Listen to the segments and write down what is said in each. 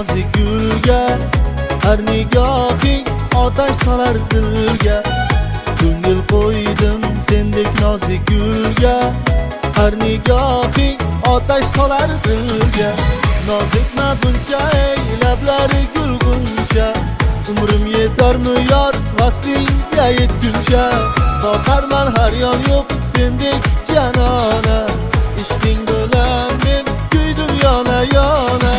nozik gulga, har nigohing otash solar dilga. Ko'ngil qo'ydim sendek nozik gulga, har nigohing otash solar dilga. Nozikma buncha ey lablari gulguncha, umrim yetarmi yor vaslingga yetguncha. Boqarman har yon yo'q sendek janona, ishqing bilan men kuydim yona yona.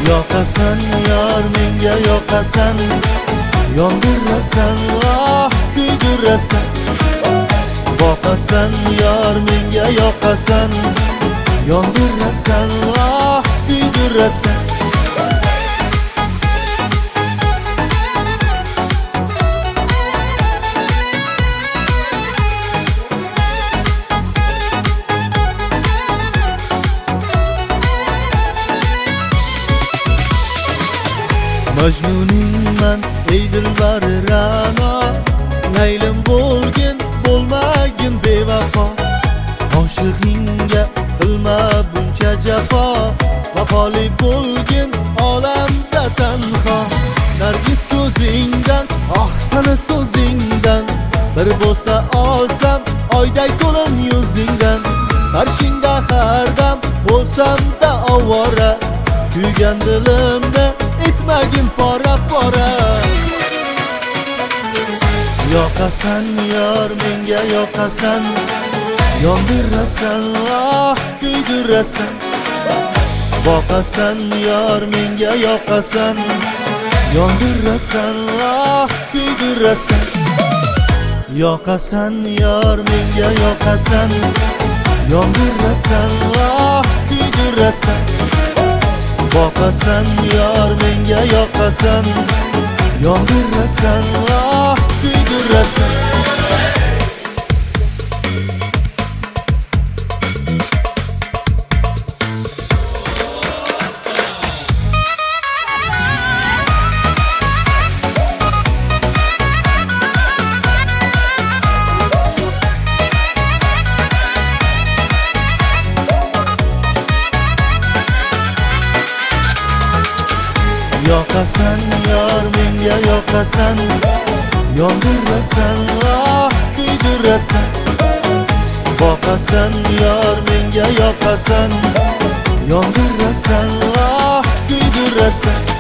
Yoqasan yor menga yoqasan, yondirasan ah kuydirasan. Boqasan yor menga yoqasan, yondirasan ah kuydirasan. Majnuningman ey dilbari Ra'no, laylim bo'lgin bo'lmagin bevafo. Oshig'ingga qilma buncha jafo, vafoli bo'lgin olamda tanho. Nargis ko'zingdan, oh sana so'zingdan, bir bo'lsa olsam oyday to'lin yuzingdan. Qarshingda har dam bo'lsam-da ovora, kuygan dilimni etmagin pora pora. Yoqasan yor menga yoqasan, yondirasan ah kuydirasan. Boqasan yor menga yoqasan, yondirasan ah kuydirasan. Yoqasan yor menga yoqasan, yondirasan ah kuydirasan. Boqasan yor menga yoqasan, yondirasan ah kuydirasan. Yoqasan yor menga yoqasan, yondirasan ah kuydirasan. Boqasan yor menga yoqasan, yondirasan ah kuydirasan.